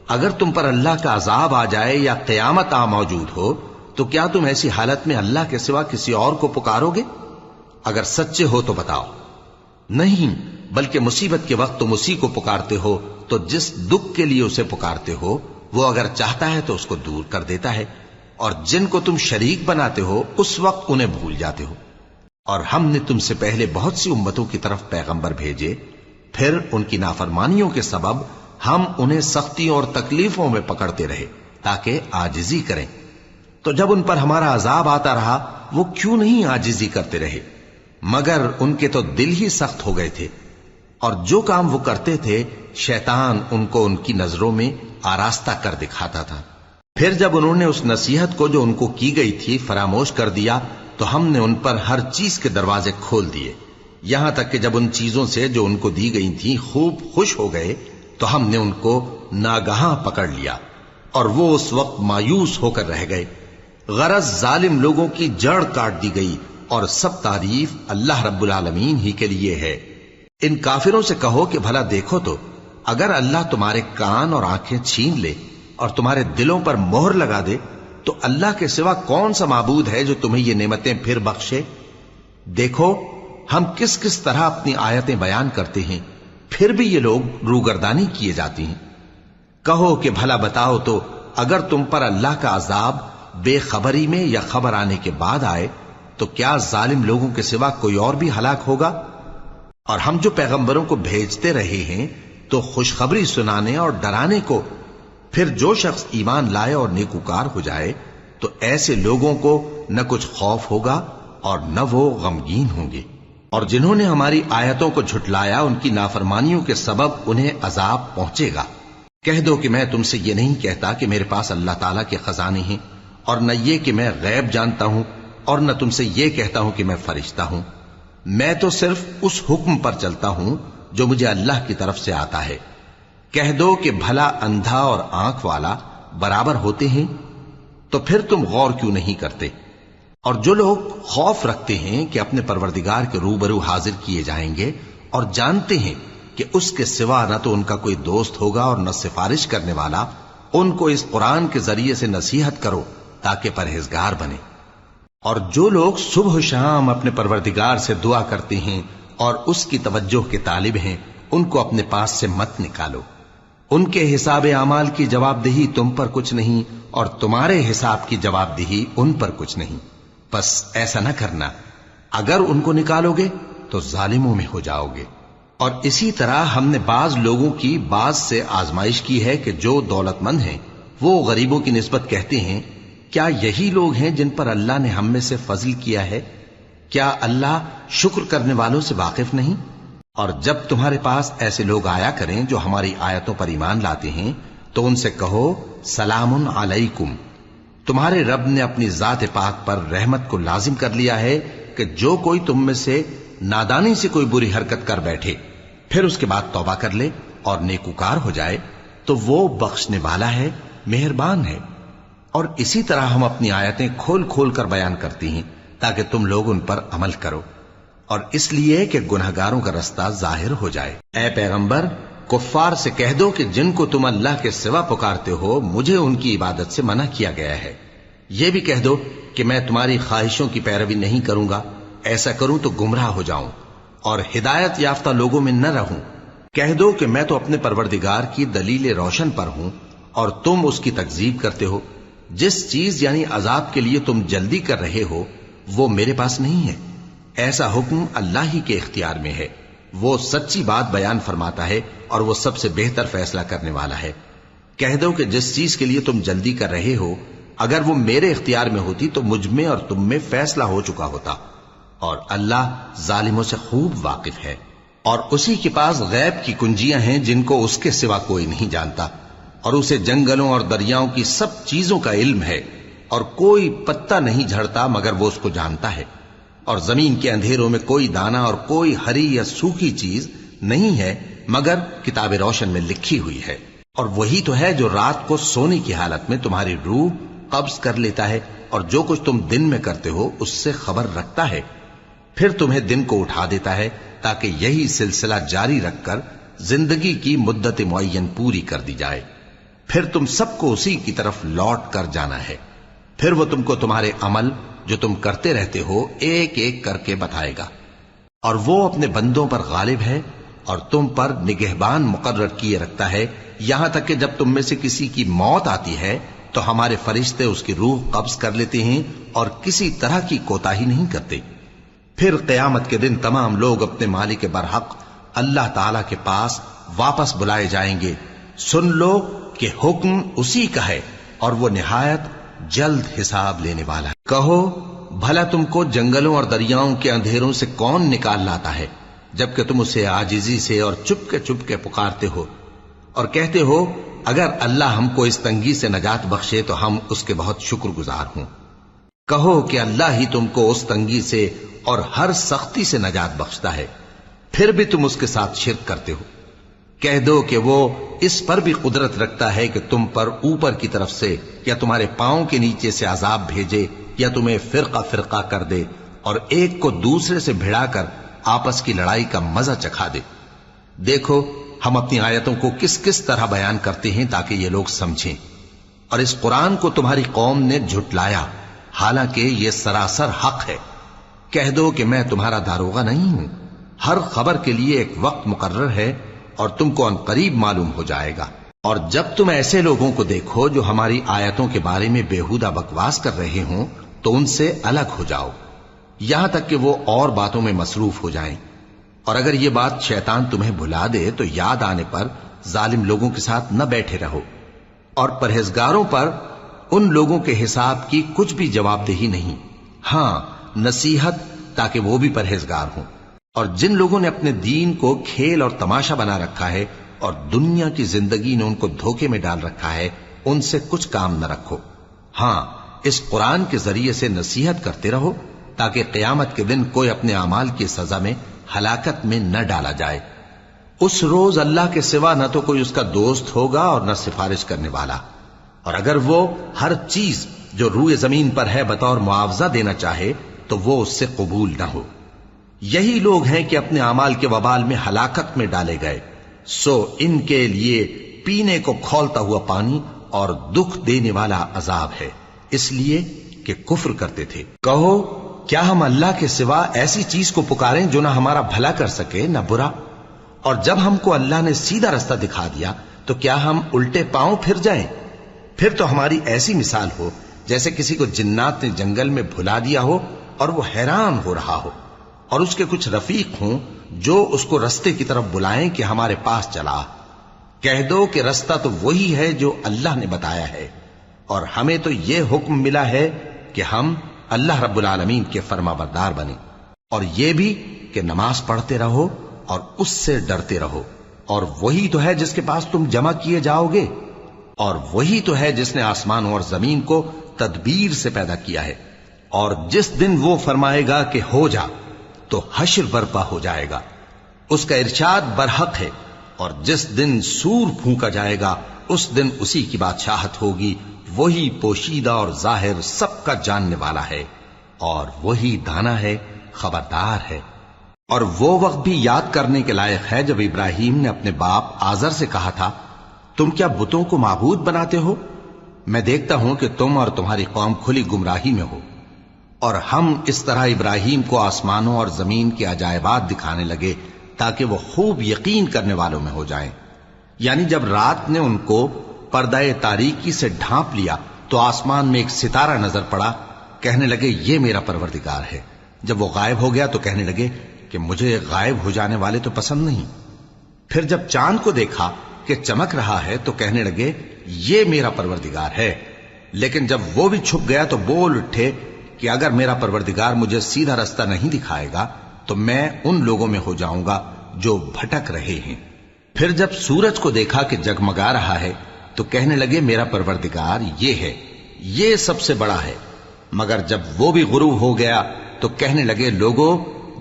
اگر تم پر اللہ کا عذاب آ جائے یا قیامت آ موجود ہو تو کیا تم ایسی حالت میں اللہ کے سوا کسی اور کو پکارو گے؟ اگر سچے ہو تو بتاؤ۔ نہیں، بلکہ مصیبت کے وقت تم اسی کو پکارتے ہو، تو جس دکھ کے لیے اسے پکارتے ہو وہ اگر چاہتا ہے تو اس کو دور کر دیتا ہے، اور جن کو تم شریک بناتے ہو اس وقت انہیں بھول جاتے ہو۔ اور ہم نے تم سے پہلے بہت سی امتوں کی طرف پیغمبر بھیجے، پھر ان کی نافرمانیوں کے سبب ہم انہیں سختیوں اور تکلیفوں میں پکڑتے رہے تاکہ عاجزی کریں، تو جب ان پر ہمارا عذاب آتا رہا وہ کیوں نہیں عاجزی کرتے رہے، مگر ان کے تو دل ہی سخت ہو گئے تھے، اور جو کام وہ کرتے تھے شیطان ان کو ان کی نظروں میں آراستہ کر دکھاتا تھا۔ پھر جب انہوں نے اس نصیحت کو جو ان کو کی گئی تھی فراموش کر دیا تو ہم نے ان پر ہر چیز کے دروازے کھول دیے، یہاں تک کہ جب ان چیزوں سے جو ان کو دی گئی تھی خوب خوش ہو گئے تو ہم نے ان کو ناگہاں پکڑ لیا، اور وہ اس وقت مایوس ہو کر رہ گئے۔ غرض ظالم لوگوں کی جڑ کاٹ دی گئی، اور سب تعریف اللہ رب العالمین ہی کے لیے ہے۔ ان کافروں سے کہو کہ بھلا دیکھو تو اگر اللہ تمہارے کان اور آنکھیں چھین لے اور تمہارے دلوں پر مہر لگا دے تو اللہ کے سوا کون سا معبود ہے جو تمہیں یہ نعمتیں پھر بخشے؟ دیکھو ہم کس کس طرح اپنی آیتیں بیان کرتے ہیں، پھر بھی یہ لوگ روگردانی کیے جاتی ہیں۔ کہو کہ بھلا بتاؤ تو اگر تم پر اللہ کا عذاب بے خبری میں یا خبر آنے کے بعد آئے تو کیا ظالم لوگوں کے سوا کوئی اور بھی ہلاک ہوگا؟ اور ہم جو پیغمبروں کو بھیجتے رہے ہیں تو خوشخبری سنانے اور ڈرانے کو، پھر جو شخص ایمان لائے اور نیکوکار ہو جائے تو ایسے لوگوں کو نہ کچھ خوف ہوگا اور نہ وہ غمگین ہوں گے۔ اور جنہوں نے ہماری آیتوں کو جھٹلایا ان کی نافرمانیوں کے سبب انہیں عذاب پہنچے گا۔ کہہ دو کہ میں تم سے یہ نہیں کہتا کہ میرے پاس اللہ تعالیٰ کے خزانے ہیں، اور نہ یہ کہ میں غیب جانتا ہوں، اور نہ تم سے یہ کہتا ہوں کہ میں فرشتہ ہوں۔ میں تو صرف اس حکم پر چلتا ہوں جو مجھے اللہ کی طرف سے آتا ہے۔ کہہ دو کہ بھلا اندھا اور آنکھ والا برابر ہوتے ہیں؟ تو پھر تم غور کیوں نہیں کرتے؟ اور جو لوگ خوف رکھتے ہیں کہ اپنے پروردگار کے روبرو حاضر کیے جائیں گے اور جانتے ہیں کہ اس کے سوا نہ تو ان کا کوئی دوست ہوگا اور نہ سفارش کرنے والا، ان کو اس قرآن کے ذریعے سے نصیحت کرو تاکہ پرہیزگار بنے۔ اور جو لوگ صبح و شام اپنے پروردگار سے دعا کرتے ہیں اور اس کی توجہ کے طالب ہیں، ان کو اپنے پاس سے مت نکالو۔ ان کے حساب اعمال کی جواب دہی تم پر کچھ نہیں، اور تمہارے حساب کی جواب دہی ان پر کچھ نہیں، بس ایسا نہ کرنا۔ اگر ان کو نکالو گے تو ظالموں میں ہو جاؤ گے۔ اور اسی طرح ہم نے بعض لوگوں کی بعض سے آزمائش کی ہے کہ جو دولت مند ہیں وہ غریبوں کی نسبت کہتے ہیں کیا یہی لوگ ہیں جن پر اللہ نے ہم میں سے فضل کیا ہے؟ کیا اللہ شکر کرنے والوں سے واقف نہیں؟ اور جب تمہارے پاس ایسے لوگ آیا کریں جو ہماری آیتوں پر ایمان لاتے ہیں تو ان سے کہو سلام علیکم، تمہارے رب نے اپنی ذات پاک پر رحمت کو لازم کر لیا ہے کہ جو کوئی تم میں سے نادانی سے کوئی بری حرکت کر بیٹھے پھر اس کے بعد توبہ کر لے اور نیکوکار ہو جائے تو وہ بخشنے والا ہے، مہربان ہے۔ اور اسی طرح ہم اپنی آیتیں کھول کھول کر بیان کرتی ہیں تاکہ تم لوگ ان پر عمل کرو، اور اس لیے کہ گناہگاروں کا رستہ ظاہر ہو جائے۔ اے پیغمبر، کفار سے کہہ دو کہ جن کو تم اللہ کے سوا پکارتے ہو مجھے ان کی عبادت سے منع کیا گیا ہے۔ یہ بھی کہہ دو کہ میں تمہاری خواہشوں کی پیروی نہیں کروں گا، ایسا کروں تو گمراہ ہو جاؤں اور ہدایت یافتہ لوگوں میں نہ رہوں۔ کہہ دو کہ میں تو اپنے پروردگار کی دلیل روشن پر ہوں اور تم اس کی تکذیب کرتے ہو۔ جس چیز یعنی عذاب کے لیے تم جلدی کر رہے ہو وہ میرے پاس نہیں ہے، ایسا حکم اللہ ہی کے اختیار میں ہے۔ وہ سچی بات بیان فرماتا ہے اور وہ سب سے بہتر فیصلہ کرنے والا ہے۔ کہہ دو کہ جس چیز کے لیے تم جلدی کر رہے ہو اگر وہ میرے اختیار میں ہوتی تو مجھ میں اور تم میں فیصلہ ہو چکا ہوتا، اور اللہ ظالموں سے خوب واقف ہے۔ اور اسی کے پاس غیب کی کنجیاں ہیں جن کو اس کے سوا کوئی نہیں جانتا، اور اسے جنگلوں اور دریاؤں کی سب چیزوں کا علم ہے، اور کوئی پتا نہیں جھڑتا مگر وہ اس کو جانتا ہے، اور زمین کے اندھیروں میں کوئی دانہ اور کوئی ہری یا سوکھی چیز نہیں ہے مگر کتاب روشن میں لکھی ہوئی ہے۔ اور وہی تو ہے جو رات کو سونے کی حالت میں تمہاری روح قبض کر لیتا ہے اور جو کچھ تم دن میں کرتے ہو اس سے خبر رکھتا ہے، پھر تمہیں دن کو اٹھا دیتا ہے تاکہ یہی سلسلہ جاری رکھ کر زندگی کی مدت معین پوری کر دی جائے، پھر تم سب کو اسی کی طرف لوٹ کر جانا ہے، پھر وہ تم کو تمہارے عمل جو تم کرتے رہتے ہو ایک ایک کر کے بتائے گا، اور وہ اپنے بندوں پر غالب ہے اور تم پر نگہبان مقرر کیے رکھتا ہے، یہاں تک کہ جب تم میں سے کسی کی موت آتی ہے تو ہمارے فرشتے اس کی روح قبض کر لیتے ہیں اور کسی طرح کی کوتاہی نہیں کرتے۔ پھر قیامت کے دن تمام لوگ اپنے مالک برحق اللہ تعالی کے پاس واپس بلائے جائیں گے. سن لو کہ حکم اسی کا ہے اور وہ نہایت جلد حساب لینے والا ہے. کہو بھلا تم کو جنگلوں اور دریاؤں کے اندھیروں سے کون نکال لاتا ہے جبکہ تم اسے عاجزی سے اور چپ کے پکارتے ہو اور کہتے ہو اگر اللہ ہم کو اس تنگی سے نجات بخشے تو ہم اس کے بہت شکر گزار ہوں. کہو کہ اللہ ہی تم کو اس تنگی سے اور ہر سختی سے نجات بخشتا ہے، پھر بھی تم اس کے ساتھ شرک کرتے ہو. کہہ دو کہ وہ اس پر بھی قدرت رکھتا ہے کہ تم پر اوپر کی طرف سے یا تمہارے پاؤں کے نیچے سے عذاب بھیجے یا تمہیں فرقہ فرقہ کر دے اور ایک کو دوسرے سے بھڑا کر آپس کی لڑائی کا مزہ چکھا دے. دیکھو ہم اپنی آیتوں کو کس کس طرح بیان کرتے ہیں تاکہ یہ لوگ سمجھیں. اور اس قرآن کو تمہاری قوم نے جھٹلایا حالانکہ یہ سراسر حق ہے. کہہ دو کہ میں تمہارا داروغہ نہیں ہوں. ہر خبر کے لیے ایک وقت مقرر ہے اور تم کو ان قریب معلوم ہو جائے گا. اور جب تم ایسے لوگوں کو دیکھو جو ہماری آیتوں کے بارے میں بےہودہ بکواس کر رہے ہوں تو ان سے الگ ہو جاؤ یہاں تک کہ وہ اور باتوں میں مصروف ہو جائیں. اور اگر یہ بات شیطان تمہیں بھلا دے تو یاد آنے پر ظالم لوگوں کے ساتھ نہ بیٹھے رہو. اور پرہیزگاروں پر ان لوگوں کے حساب کی کچھ بھی جواب دہی نہیں، ہاں نصیحت تاکہ وہ بھی پرہیزگار ہوں. اور جن لوگوں نے اپنے دین کو کھیل اور تماشا بنا رکھا ہے اور دنیا کی زندگی نے ان کو دھوکے میں ڈال رکھا ہے ان سے کچھ کام نہ رکھو. ہاں اس قرآن کے ذریعے سے نصیحت کرتے رہو تاکہ قیامت کے دن کوئی اپنے اعمال کی سزا میں ہلاکت میں نہ ڈالا جائے. اس روز اللہ کے سوا نہ تو کوئی اس کا دوست ہوگا اور نہ سفارش کرنے والا. اور اگر وہ ہر چیز جو روئے زمین پر ہے بطور معاوضہ دینا چاہے تو وہ اس سے قبول نہ ہو. یہی لوگ ہیں کہ اپنے اعمال کے وبال میں ہلاکت میں ڈالے گئے. سو ان کے لیے پینے کو کھولتا ہوا پانی اور دکھ دینے والا عذاب ہے، اس لیے کہ کفر کرتے تھے. کہو کیا ہم اللہ کے سوا ایسی چیز کو پکاریں جو نہ ہمارا بھلا کر سکے نہ برا؟ اور جب ہم کو اللہ نے سیدھا رستہ دکھا دیا تو کیا ہم الٹے پاؤں پھر جائیں؟ پھر تو ہماری ایسی مثال ہو جیسے کسی کو جنات نے جنگل میں بھلا دیا ہو اور وہ حیران ہو رہا ہو اور اس کے کچھ رفیق ہوں جو اس کو رستے کی طرف بلائیں کہ ہمارے پاس چلا. کہہ دو کہ رستہ تو وہی ہے جو اللہ نے بتایا ہے اور ہمیں تو یہ حکم ملا ہے کہ ہم اللہ رب العالمین کے فرما بردار بنیں، اور یہ بھی کہ نماز پڑھتے رہو اور اس سے ڈرتے رہو. اور وہی تو ہے جس کے پاس تم جمع کیے جاؤ گے، اور وہی تو ہے جس نے آسمانوں اور زمین کو تدبیر سے پیدا کیا ہے. اور جس دن وہ فرمائے گا کہ ہو جا تو حشر برپا ہو جائے گا، اس کا ارشاد برحق ہے. اور جس دن سور پھونکا جائے گا اس دن اسی کی بادشاہت ہوگی. وہی پوشیدہ اور ظاہر سب کا جاننے والا ہے اور وہی دانا ہے، خبردار ہے. اور وہ وقت بھی یاد کرنے کے لائق ہے جب ابراہیم نے اپنے باپ آزر سے کہا تھا تم کیا بتوں کو معبود بناتے ہو؟ میں دیکھتا ہوں کہ تم اور تمہاری قوم کھلی گمراہی میں ہو. اور ہم اس طرح ابراہیم کو آسمانوں اور زمین کے عجائبات دکھانے لگے تاکہ وہ خوب یقین کرنے والوں میں ہو جائیں. یعنی جب رات نے ان کو پردہ تاریکی سے ڈھانپ لیا تو آسمان میں ایک ستارہ نظر پڑا. کہنے لگے یہ میرا پروردگار ہے. جب وہ غائب ہو گیا تو کہنے لگے کہ مجھے غائب ہو جانے والے تو پسند نہیں. پھر جب چاند کو دیکھا کہ چمک رہا ہے تو کہنے لگے یہ میرا پروردگار ہے. لیکن جب وہ بھی چھپ گیا تو بول اٹھے کہ اگر میرا پروردگار مجھے سیدھا رستہ نہیں دکھائے گا تو میں ان لوگوں میں ہو جاؤں گا جو بھٹک رہے ہیں. پھر جب سورج کو دیکھا کہ جگمگا رہا ہے تو کہنے لگے میرا پروردگار یہ ہے، یہ سب سے بڑا ہے. مگر جب وہ بھی غروب ہو گیا تو کہنے لگے لوگو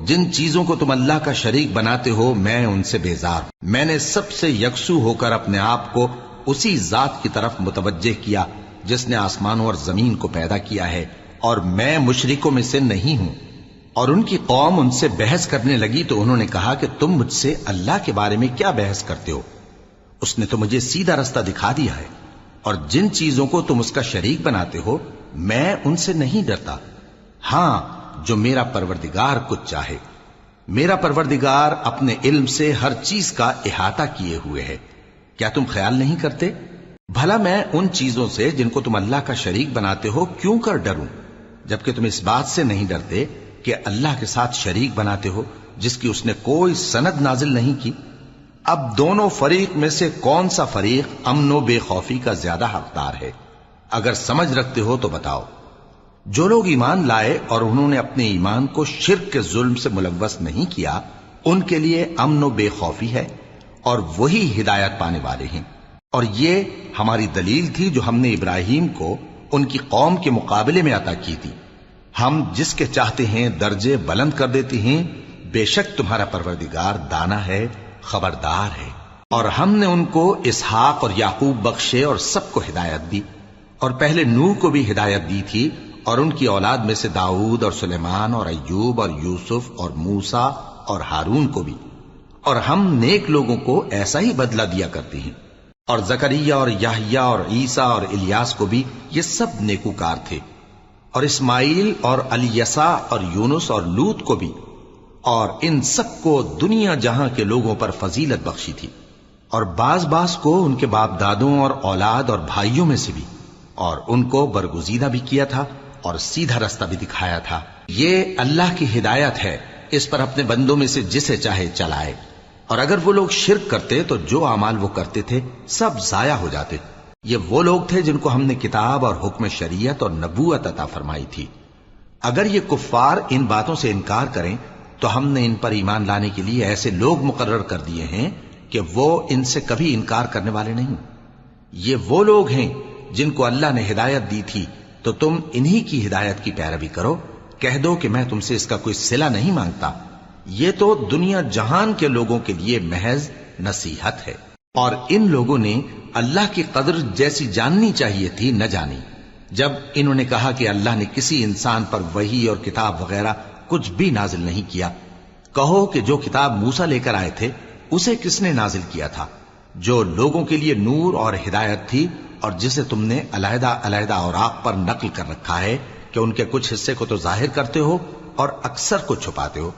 جن چیزوں کو تم اللہ کا شریک بناتے ہو میں ان سے بیزار ہوں. میں نے سب سے یکسو ہو کر اپنے آپ کو اسی ذات کی طرف متوجہ کیا جس نے آسمانوں اور زمین کو پیدا کیا ہے، اور میں مشرکوں میں سے نہیں ہوں. اور ان کی قوم ان سے بحث کرنے لگی تو انہوں نے کہا کہ تم مجھ سے اللہ کے بارے میں کیا بحث کرتے ہو؟ اس نے تو مجھے سیدھا رستہ دکھا دیا ہے، اور جن چیزوں کو تم اس کا شریک بناتے ہو میں ان سے نہیں ڈرتا. ہاں جو میرا پروردگار کچھ چاہے. میرا پروردگار اپنے علم سے ہر چیز کا احاطہ کیے ہوئے ہے. کیا تم خیال نہیں کرتے؟ بھلا میں ان چیزوں سے جن کو تم اللہ کا شریک بناتے ہو کیوں کر ڈروں، جبکہ تم اس بات سے نہیں ڈرتے کہ اللہ کے ساتھ شریک بناتے ہو جس کی اس نے کوئی سند نازل نہیں کی؟ اب دونوں فریق میں سے کون سا فریق امن و بے خوفی کا زیادہ حقدار ہے؟ اگر سمجھ رکھتے ہو تو بتاؤ۔ جو لوگ ایمان لائے اور انہوں نے اپنے ایمان کو شرک کے ظلم سے ملوث نہیں کیا، ان کے لیے امن و بے خوفی ہے اور وہی ہدایت پانے والے ہیں۔ اور یہ ہماری دلیل تھی جو ہم نے ابراہیم کو ان کی قوم کے مقابلے میں عطا کی تھی۔ ہم جس کے چاہتے ہیں درجے بلند کر دیتے ہیں، بے شک تمہارا پروردگار دانا ہے، خبردار ہے۔ اور ہم نے ان کو اسحاق اور یعقوب بخشے اور سب کو ہدایت دی، اور پہلے نوح کو بھی ہدایت دی تھی، اور ان کی اولاد میں سے داؤد اور سلیمان اور ایوب اور یوسف اور موسیٰ اور ہارون کو بھی۔ اور ہم نیک لوگوں کو ایسا ہی بدلہ دیا کرتے ہیں۔ اور زکریا اور یحییٰ اور عیسیٰ اور الیاس کو بھی، یہ سب نیکوکار تھے۔ اور اسماعیل اور الیسع اور یونس اور لوط کو بھی، اور ان سب کو دنیا جہاں کے لوگوں پر فضیلت بخشی تھی، اور بعض کو ان کے باپ دادوں اور اولاد اور بھائیوں میں سے بھی، اور ان کو برگزیدہ بھی کیا تھا اور سیدھا رستہ بھی دکھایا تھا۔ یہ اللہ کی ہدایت ہے، اس پر اپنے بندوں میں سے جسے چاہے چلائے۔ اور اگر وہ لوگ شرک کرتے تو جو اعمال وہ کرتے تھے سب ضائع ہو جاتے۔ یہ وہ لوگ تھے جن کو ہم نے کتاب اور حکم شریعت اور نبوت عطا فرمائی تھی۔ اگر یہ کفار ان باتوں سے انکار کریں تو ہم نے ان پر ایمان لانے کے لیے ایسے لوگ مقرر کر دیے ہیں کہ وہ ان سے کبھی انکار کرنے والے نہیں۔ یہ وہ لوگ ہیں جن کو اللہ نے ہدایت دی تھی، تو تم انہی کی ہدایت کی پیروی کرو۔ کہہ دو کہ میں تم سے اس کا کوئی صلہ نہیں مانگتا، یہ تو دنیا جہان کے لوگوں کے لیے محض نصیحت ہے۔ اور ان لوگوں نے اللہ کی قدر جیسی جاننی چاہیے تھی نہ جانی، جب انہوں نے کہا کہ اللہ نے کسی انسان پر وحی اور کتاب وغیرہ کچھ بھی نازل نہیں کیا۔ کہو کہ جو کتاب موسیٰ لے کر آئے تھے اسے کس نے نازل کیا تھا؟ جو لوگوں کے لیے نور اور ہدایت تھی، اور جسے تم نے علیحدہ علیحدہ اوراق پر نقل کر رکھا ہے کہ ان کے کچھ حصے کو تو ظاہر کرتے ہو اور اکثر کو چھپاتے ہو۔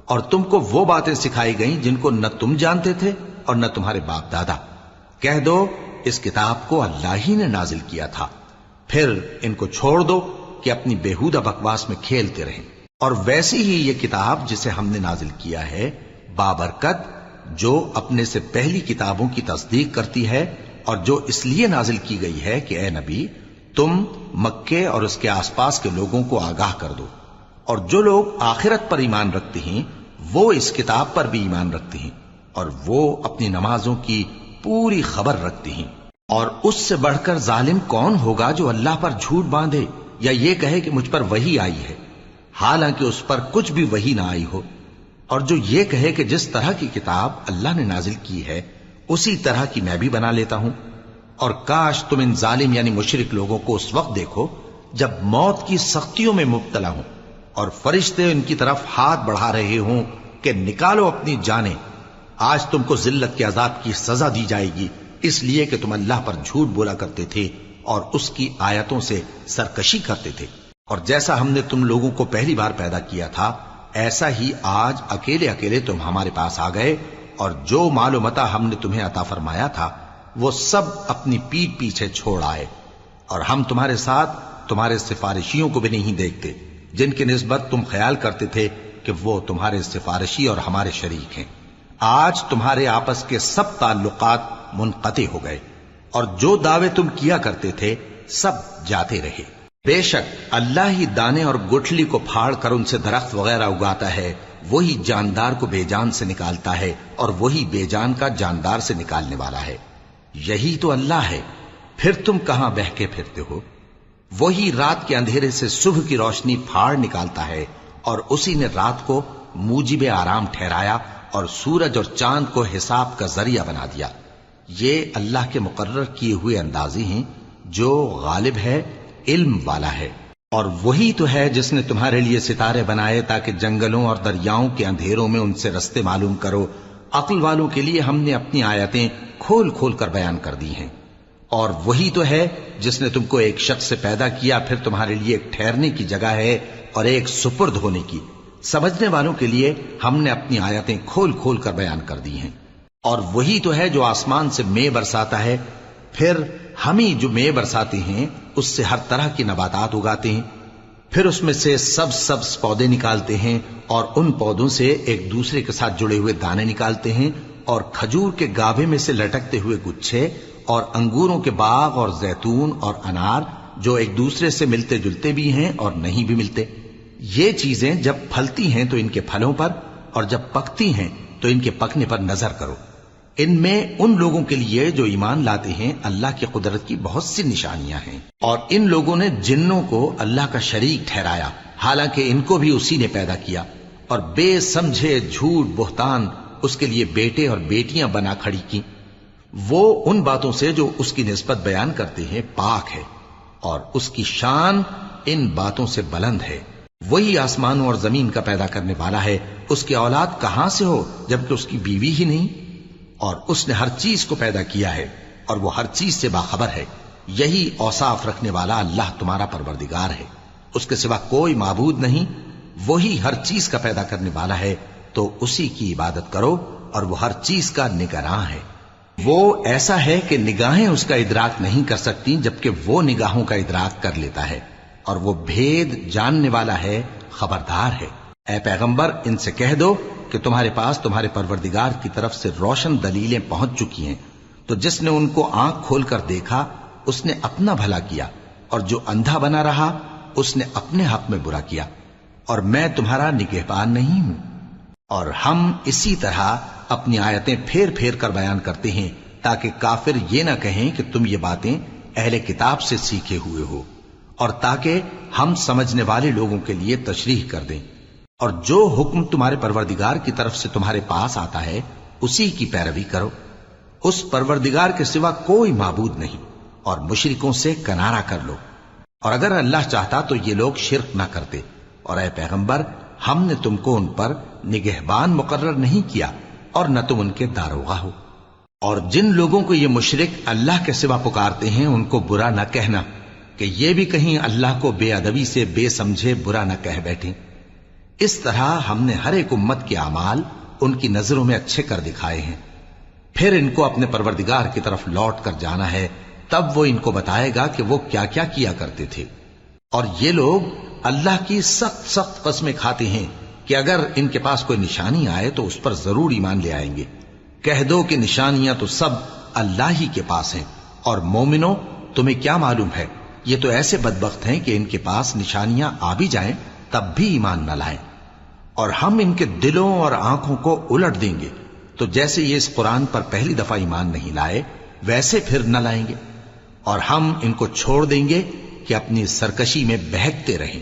اور تم کو وہ باتیں سکھائی گئیں جن کو نہ تم جانتے تھے اور نہ تمہارے باپ دادا۔ کہہ دو اس کتاب کو اللہ ہی نے نازل کیا تھا، پھر ان کو چھوڑ دو کہ اپنی بیہودہ بکواس میں کھیلتے رہیں۔ اور ویسی ہی یہ کتاب جسے ہم نے نازل کیا ہے بابرکت، جو اپنے سے پہلی کتابوں کی تصدیق کرتی ہے، اور جو اس لیے نازل کی گئی ہے کہ اے نبی تم مکے اور اس کے آس پاس کے لوگوں کو آگاہ کر دو۔ اور جو لوگ آخرت پر ایمان رکھتے ہیں وہ اس کتاب پر بھی ایمان رکھتے ہیں، اور وہ اپنی نمازوں کی پوری خبر رکھتے ہیں۔ اور اس سے بڑھ کر ظالم کون ہوگا جو اللہ پر جھوٹ باندھے یا یہ کہے کہ مجھ پر وحی آئی ہے، حالانکہ اس پر کچھ بھی وحی نہ آئی ہو، اور جو یہ کہے کہ جس طرح کی کتاب اللہ نے نازل کی ہے اسی طرح کی میں بھی بنا لیتا ہوں۔ اور کاش تم ان ظالم یعنی مشرک لوگوں کو اس وقت دیکھو جب موت کی سختیوں میں مبتلا ہوں اور فرشتے ان کی طرف ہاتھ بڑھا رہے ہوں کہ نکالو اپنی جانیں، آج تم کو ذلت کے عذاب کی سزا دی جائے گی، اس لیے کہ تم اللہ پر جھوٹ بولا کرتے تھے اور اس کی آیتوں سے سرکشی کرتے تھے۔ اور جیسا ہم نے تم لوگوں کو پہلی بار پیدا کیا تھا ایسا ہی آج اکیلے اکیلے تم ہمارے پاس آ گئے، اور جو مال و متاع ہم نے تمہیں عطا فرمایا تھا وہ سب اپنی پیٹھ پیچھے چھوڑ آئے، اور ہم تمہارے ساتھ تمہارے سفارشیوں کو بھی نہیں دیکھتے جن کی نسبت تم خیال کرتے تھے کہ وہ تمہارے سفارشی اور ہمارے شریک ہیں۔ آج تمہارے آپس کے سب تعلقات منقطع ہو گئے، اور جو دعوے تم کیا کرتے تھے سب جاتے رہے۔ بے شک اللہ ہی دانے اور گٹھلی کو پھاڑ کر ان سے درخت وغیرہ اگاتا ہے، وہی جاندار کو بے جان سے نکالتا ہے اور وہی بے جان کا جاندار سے نکالنے والا ہے۔ یہی تو اللہ ہے، پھر تم کہاں بہکے پھرتے ہو؟ وہی رات کے اندھیرے سے صبح کی روشنی پھاڑ نکالتا ہے، اور اسی نے رات کو موجب آرام ٹھہرایا اور سورج اور چاند کو حساب کا ذریعہ بنا دیا۔ یہ اللہ کے مقرر کیے ہوئے اندازے ہیں، جو غالب ہے، علم والا ہے۔ اور وہی تو ہے جس نے تمہارے لیے ستارے بنائے تاکہ جنگلوں اور دریاؤں کے اندھیروں میں ان سے رستے معلوم کرو۔ عقل والوں کے لیے ہم نے اپنی آیتیں کھول کھول کر بیان کر دی ہیں۔ اور وہی تو ہے جس نے تم کو ایک شخص سے پیدا کیا، پھر تمہارے لیے ایک ٹھہرنے کی جگہ ہے اور ایک سپرد ہونے کی۔ سمجھنے والوں کے لیے ہم نے اپنی آیتیں کھول کھول کر بیان کر دی ہیں۔ اور وہی تو ہے جو آسمان سے مے برساتا ہے، پھر ہم ہی جو مے برساتے ہیں اس سے ہر طرح کی نباتات اگاتے ہیں۔ پھر اس میں سے سبز پودے نکالتے ہیں اور ان پودوں سے ایک دوسرے کے ساتھ جڑے ہوئے دانے نکالتے ہیں، اور کھجور کے گابھے میں سے لٹکتے ہوئے گچھے، اور انگوروں کے باغ اور زیتون اور انار جو ایک دوسرے سے ملتے جلتے بھی ہیں اور نہیں بھی ملتے۔ یہ چیزیں جب پھلتی ہیں تو ان کے پھلوں پر، اور جب پکتی ہیں تو ان کے پکنے پر نظر کرو۔ ان میں ان لوگوں کے لیے جو ایمان لاتے ہیں اللہ کی قدرت کی بہت سی نشانیاں ہیں، اور ان لوگوں نے جنوں کو اللہ کا شریک ٹھہرایا، حالانکہ ان کو بھی اسی نے پیدا کیا، اور بے سمجھے جھوٹ بہتان اس کے لیے بیٹے اور بیٹیاں بنا کھڑی کی۔ وہ ان باتوں سے جو اس کی نسبت بیان کرتے ہیں پاک ہے، اور اس کی شان ان باتوں سے بلند ہے۔ وہی آسمانوں اور زمین کا پیدا کرنے والا ہے، اس کی اولاد کہاں سے ہو جبکہ اس کی بیوی ہی نہیں؟ اور اس نے ہر چیز کو پیدا کیا ہے، اور وہ ہر چیز سے باخبر ہے۔ یہی اوصاف رکھنے والا اللہ تمہارا پروردگار ہے، اس کے سوا کوئی معبود نہیں۔ وہی ہر چیز کا پیدا کرنے والا ہے، تو اسی کی عبادت کرو، اور وہ ہر چیز کا نگراں ہے۔ وہ ایسا ہے کہ نگاہیں اس کا ادراک نہیں کر سکتی، جبکہ وہ نگاہوں کا ادراک کر لیتا ہے، اور وہ بھید جاننے والا ہے، خبردار ہے۔ اے پیغمبر، ان سے کہہ دو کہ تمہارے پاس تمہارے پروردگار کی طرف سے روشن دلیلیں پہنچ چکی ہیں، تو جس نے ان کو آنکھ کھول کر دیکھا اس نے اپنا بھلا کیا، اور جو اندھا بنا رہا اس نے اپنے حق میں برا کیا، اور میں تمہارا نگہبان نہیں ہوں۔ اور ہم اسی طرح اپنی آیتیں پھیر پھیر کر بیان کرتے ہیں تاکہ کافر یہ نہ کہیں کہ تم یہ باتیں اہل کتاب سے سیکھے ہوئے ہو، اور تاکہ ہم سمجھنے والے لوگوں کے لیے تشریح کر دیں۔ اور جو حکم تمہارے پروردگار کی طرف سے تمہارے پاس آتا ہے اسی کی پیروی کرو، اس پروردگار کے سوا کوئی معبود نہیں، اور مشرکوں سے کنارہ کر لو۔ اور اگر اللہ چاہتا تو یہ لوگ شرک نہ کرتے، اور اے پیغمبر ہم نے تم کو ان پر نگہبان مقرر نہیں کیا، اور نہ تم ان کے داروغہ ہو۔ اور جن لوگوں کو یہ مشرک اللہ کے سوا پکارتے ہیں ان کو برا نہ کہنا، کہ یہ بھی کہیں اللہ کو بے ادبی سے بے سمجھے برا نہ کہہ بیٹھیں۔ اس طرح ہم نے ہر ایک امت کے اعمال ان کی نظروں میں اچھے کر دکھائے ہیں، پھر ان کو اپنے پروردگار کی طرف لوٹ کر جانا ہے، تب وہ ان کو بتائے گا کہ وہ کیا کیا کیا کرتے تھے۔ اور یہ لوگ اللہ کی سخت سخت قسمیں کھاتے ہیں کہ اگر ان کے پاس کوئی نشانی آئے تو اس پر ضرور ایمان لے آئیں گے۔ کہہ دو کہ نشانیاں تو سب اللہ ہی کے پاس ہیں، اور مومنوں تمہیں کیا معلوم ہے، یہ تو ایسے بدبخت ہیں کہ ان کے پاس نشانیاں آ بھی جائیں تب بھی ایمان نہ لائیں، اور ہم ان کے دلوں اور آنکھوں کو الٹ دیں گے، تو جیسے یہ اس قرآن پر پہلی دفعہ ایمان نہیں لائے ویسے پھر نہ لائیں گے، اور ہم ان کو چھوڑ دیں گے کہ اپنی سرکشی میں بہکتے رہیں۔